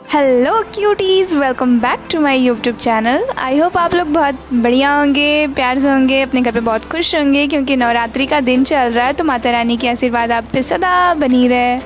Hello cuties, welcome back to my YouTube channel. I hope आप लोग बहुत बढ़िया होंगे, प्यार से होंगे, अपने घर पे बहुत खुश होंगे क्योंकि नवरात्रि का दिन चल रहा है। तो माता रानी की आशीर्वाद आप पे सदा बनी रहे।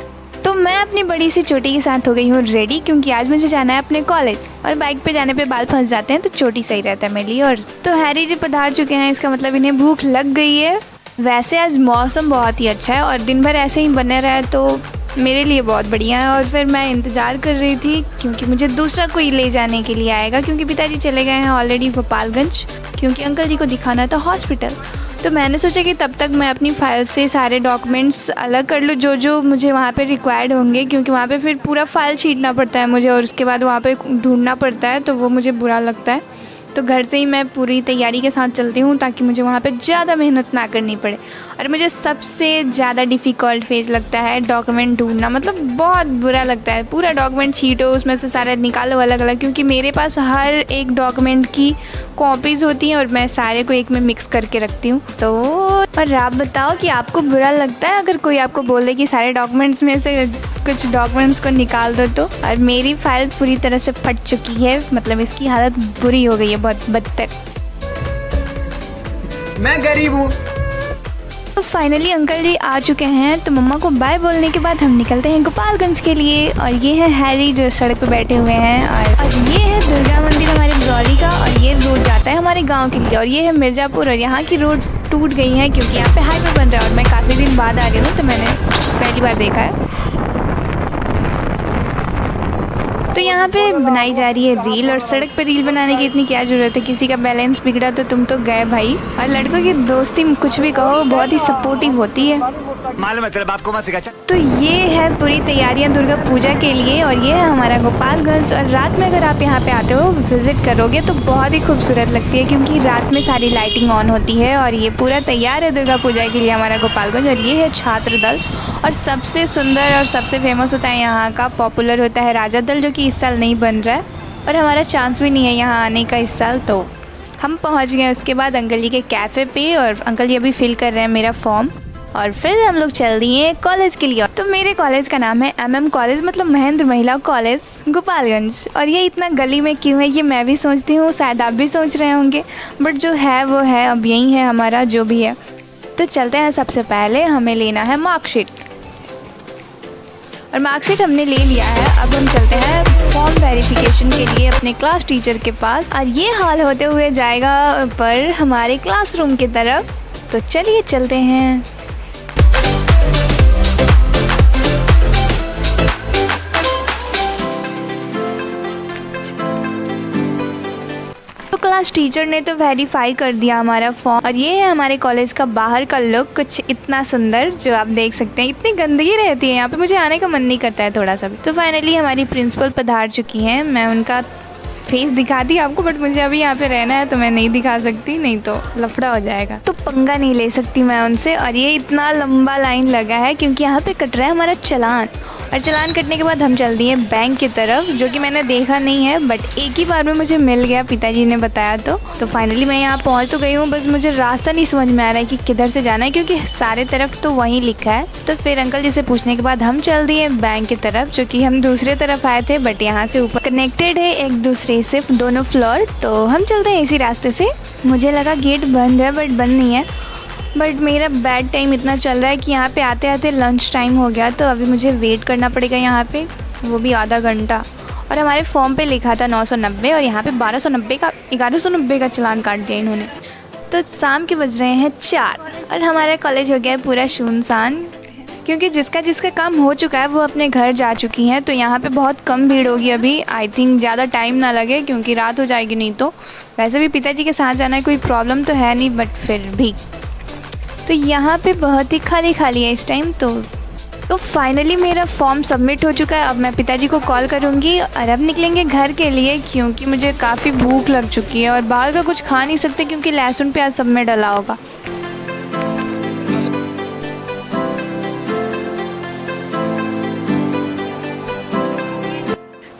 तो मैं अपनी बड़ी सी चोटी के साथ हो गई हूँ रेडी, क्योंकि आज मुझे जाना है अपने कॉलेज। और बाइक पे जाने पे बाल फंस जाते हैं तो चोटी सही रहता है मेरे लिए। और तो हैरी जी पधार चुके हैं, इसका मतलब इन्हें भूख लग गई है। वैसे आज मौसम बहुत ही अच्छा है और दिन भर ऐसे ही बने रहे तो मेरे लिए बहुत बढ़िया है। और फिर मैं इंतज़ार कर रही थी क्योंकि मुझे दूसरा कोई ले जाने के लिए आएगा, क्योंकि पिताजी चले गए हैं ऑलरेडी गोपालगंज, क्योंकि अंकल जी को दिखाना था हॉस्पिटल। तो मैंने सोचा कि तब तक मैं अपनी फाइल से सारे डॉक्यूमेंट्स अलग कर लूँ जो जो मुझे वहाँ पे रिक्वायर्ड होंगे, क्योंकि वहाँ पे फिर पूरा फाइल छीटना पड़ता है मुझे और उसके बाद वहाँ पे ढूंढना पड़ता है, तो वो मुझे बुरा लगता है। तो घर से ही मैं पूरी तैयारी के साथ चलती हूँ ताकि मुझे वहाँ पे ज़्यादा मेहनत ना करनी पड़े। और मुझे सबसे ज़्यादा डिफ़िकल्ट फेज़ लगता है डॉक्यूमेंट ढूंढना, मतलब बहुत बुरा लगता है। पूरा डॉक्यूमेंट छीटो, उसमें से सारा निकालो अलग अलग, क्योंकि मेरे पास हर एक डॉक्यूमेंट की कॉपीज़ होती हैं और मैं सारे को एक में मिक्स करके रखती हूँ। तो और आप बताओ कि आपको बुरा लगता है अगर कोई आपको बोल दे कि सारे डॉक्यूमेंट्स में से कुछ डॉक्यूमेंट्स को निकाल दो तो? और मेरी फाइल पूरी तरह से फट चुकी है, मतलब इसकी हालत बुरी हो गई है, बहुत बदतर। मैं गरीब हूँ। तो फाइनली अंकल जी आ चुके हैं, तो मम्मा को बाय बोलने के बाद हम निकलते हैं गोपालगंज के लिए। और ये है हैरी जो सड़क पे बैठे हुए हैं, और ये है दुर्गा मंदिर हमारे ब्रौली का, और ये रोड जाता है हमारे गांव के लिए। और ये है मिर्ज़ापुर, और यहाँ की रोड टूट गई है क्योंकि यहाँ पे हाईवे बन रहा है और मैं काफ़ी दिन बाद आ रही हूँ तो मैंने पहली बार देखा है। तो यहाँ पे बनाई जा रही है रील, और सड़क पे रील बनाने की इतनी क्या ज़रूरत है, किसी का बैलेंस बिगड़ा तो तुम तो गए भाई। और लड़कों की दोस्ती कुछ भी कहो बहुत ही सपोर्टिव होती है। मालूम है तेरे बाप को मत सिखा। तो ये है पूरी तैयारियां दुर्गा पूजा के लिए, और ये है हमारा गोपालगंज। और रात में अगर आप यहाँ पे आते हो, विज़िट करोगे तो बहुत ही खूबसूरत लगती है, क्योंकि रात में सारी लाइटिंग ऑन होती है। और ये पूरा तैयार है दुर्गा पूजा के लिए हमारा गोपालगंज। और ये है छात्र दल, और सबसे सुंदर और सबसे फेमस होता है यहाँ का, पॉपुलर होता है राजा दल, जो कि इस साल नहीं बन रहा है और हमारा चांस भी नहीं है यहाँ आने का इस साल। तो हम पहुँच गए उसके बाद अंकल जी के कैफ़े पे, और अंकल जी अभी फिल कर रहे हैं मेरा फॉर्म, और फिर हम लोग चल दिए कॉलेज के लिए। तो मेरे कॉलेज का नाम है MM कॉलेज, मतलब महेंद्र महिला कॉलेज गोपालगंज। और ये इतना गली में क्यों है ये मैं भी सोचती हूँ, शायद आप भी सोच रहे होंगे, बट जो है वो है, अब यही है हमारा जो भी है। तो चलते हैं, सबसे पहले हमें लेना है मार्कशीट, और मार्कशीट हमने ले लिया है। अब हम चलते हैं फॉर्म वेरिफिकेशन के लिए अपने क्लास टीचर के पास, और ये हाल होते हुए जाएगा पर हमारे क्लासरूम की तरफ। तो चलिए चलते हैं। क्लास टीचर ने तो वेरीफाई कर दिया हमारा फॉर्म, और ये है हमारे कॉलेज का बाहर का लुक, कुछ इतना सुंदर जो आप देख सकते हैं। इतनी गंदगी रहती है यहाँ पे, मुझे आने का मन नहीं करता है थोड़ा सा भी। तो फाइनली हमारी प्रिंसिपल पधार चुकी हैं, मैं उनका फेस दिखा दी आपको, बट मुझे अभी यहाँ पे रहना है तो मैं नहीं दिखा सकती, नहीं तो लफड़ा हो जाएगा, तो पंगा नहीं ले सकती मैं उनसे। और ये इतना लंबा लाइन लगा है क्योंकि यहाँ पे कट रहा है हमारा चालान, और चालान कटने के बाद हम चल दिए बैंक की तरफ, जो कि मैंने देखा नहीं है बट एक ही बार में मुझे मिल गया, पिताजी ने बताया। तो फाइनली मैं यहाँ पहुँच तो गई हूँ, बस मुझे रास्ता नहीं समझ में आ रहा है कि किधर से जाना है, क्योंकि सारे तरफ तो वहीं लिखा है। तो फिर अंकल जी से पूछने के बाद हम चल दिए बैंक की तरफ, जो कि हम दूसरे तरफ आए थे, बट यहाँ से ऊपर कनेक्टेड है एक दूसरे से दोनों फ्लोर, तो हम चलते हैं इसी रास्ते से। मुझे लगा गेट बंद है, बट बंद नहीं है। बट मेरा बैड टाइम इतना चल रहा है कि यहाँ पे आते आते लंच टाइम हो गया, तो अभी मुझे वेट करना पड़ेगा यहाँ पे, वो भी आधा घंटा। और हमारे फॉर्म पे लिखा था 990, और यहाँ पे 1290 का 1190 का चालान काट दिया इन्होंने। तो शाम के बज रहे हैं 4, और हमारा कॉलेज हो गया है पूरा सुनसान, क्योंकि जिसका जिसका काम हो चुका है वो अपने घर जा चुकी हैं। तो यहाँ पे बहुत कम भीड़ होगी अभी, आई थिंक ज़्यादा टाइम ना लगे क्योंकि रात हो जाएगी नहीं तो। वैसे भी पिताजी के साथ जाना है, कोई प्रॉब्लम तो है नहीं, बट फिर भी। तो यहाँ पे बहुत ही खाली खाली है इस टाइम। तो फाइनली मेरा फॉर्म सबमिट हो चुका है। अब मैं पिताजी को कॉल करूँगी और अब निकलेंगे घर के लिए, क्योंकि मुझे काफ़ी भूख लग चुकी है और बाहर का कुछ खा नहीं सकते क्योंकि लहसुन प्याज सब में डला होगा।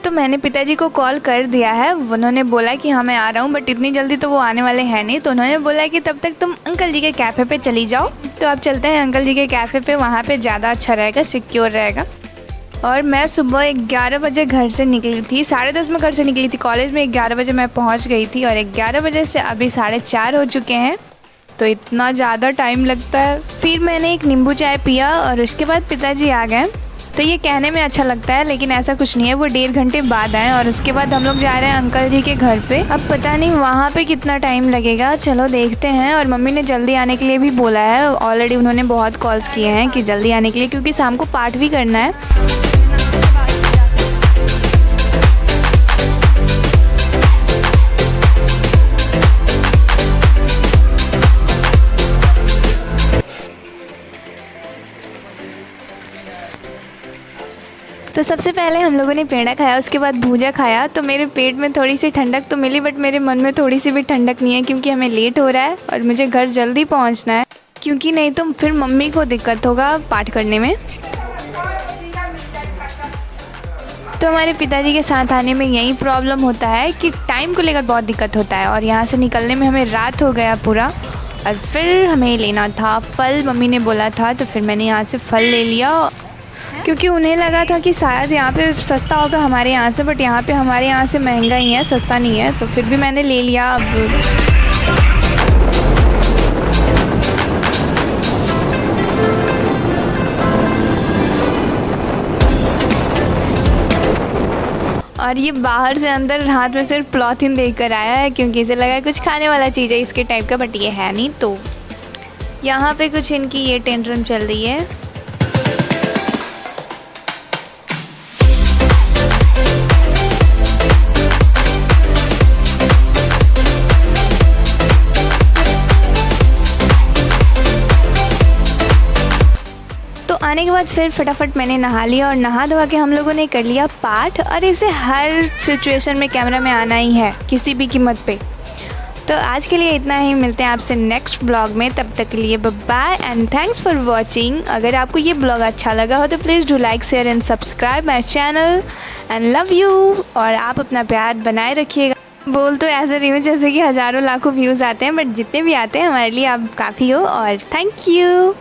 तो मैंने पिताजी को कॉल कर दिया है, उन्होंने बोला कि हाँ मैं आ रहा हूँ, बट इतनी जल्दी तो वो आने वाले हैं नहीं। तो उन्होंने बोला कि तब तक तुम अंकल जी के कैफ़े पे चली जाओ। तो अब चलते हैं अंकल जी के कैफ़े पे, वहाँ पे ज़्यादा अच्छा रहेगा, सिक्योर रहेगा। और मैं सुबह 11 बजे घर से निकली थी, 10:30 में घर से निकली थी। कॉलेज में 11 बजे मैं पहुंच गई थी और 11 बजे से अभी 4:30 हो चुके हैं, तो इतना ज़्यादा टाइम लगता है। फिर मैंने एक नींबू चाय पिया और उसके बाद पिताजी आ गए। तो ये कहने में अच्छा लगता है लेकिन ऐसा कुछ नहीं है, वो 1.5 घंटे बाद आए और उसके बाद हम लोग जा रहे हैं अंकल जी के घर पे। अब पता नहीं वहाँ पे कितना टाइम लगेगा, चलो देखते हैं। और मम्मी ने जल्दी आने के लिए भी बोला है, ऑलरेडी उन्होंने बहुत कॉल्स किए हैं कि जल्दी आने के लिए, क्योंकि शाम को पाठ भी करना है। तो सबसे पहले हम लोगों ने पेड़ा खाया, उसके बाद भूजा खाया। तो मेरे पेट में थोड़ी सी ठंडक तो मिली, बट मेरे मन में थोड़ी सी भी ठंडक नहीं है, क्योंकि हमें लेट हो रहा है और मुझे घर जल्दी पहुंचना है, क्योंकि नहीं तो फिर मम्मी को दिक्कत होगा पाठ करने में। तो हमारे पिताजी के साथ आने में यही प्रॉब्लम होता है कि टाइम को लेकर बहुत दिक्कत होता है, और यहाँ से निकलने में हमें रात हो गया पूरा। और फिर हमें लेना था फल, मम्मी ने बोला था, तो फिर मैंने यहाँ से फल ले लिया, क्योंकि उन्हें लगा था कि शायद यहाँ पे सस्ता होगा हमारे यहाँ से, बट यहाँ पे हमारे यहाँ से महंगा ही है, सस्ता नहीं है। तो फिर भी मैंने ले लिया। अब और ये बाहर से अंदर हाथ में सिर्फ पॉलीथीन देकर आया है, क्योंकि इसे लगा कुछ खाने वाला चीज़ है इसके टाइप का, बट ये है नहीं। तो यहाँ पे कुछ इनकी ये टेंट्रम चल रही है। तो आने के बाद फिर फटाफट मैंने नहा लिया, और नहा धोवा के हम लोगों ने कर लिया पाठ। और इसे हर सिचुएशन में कैमरा में आना ही है, किसी भी कीमत पे। तो आज के लिए इतना ही, मिलते हैं आपसे नेक्स्ट ब्लॉग में। तब तक के लिए bye and thanks for watching. अगर आपको ये ब्लॉग अच्छा लगा हो तो please do like, share and subscribe my channel and love you. और आप अपना प्यार बनाए रखिएगा। बोल तो ऐसे रही हूँ जैसे कि हज़ारों लाखों व्यूज़ आते हैं, बट जितने भी आते हैं हमारे लिए आप काफ़ी हो। और थैंक यू।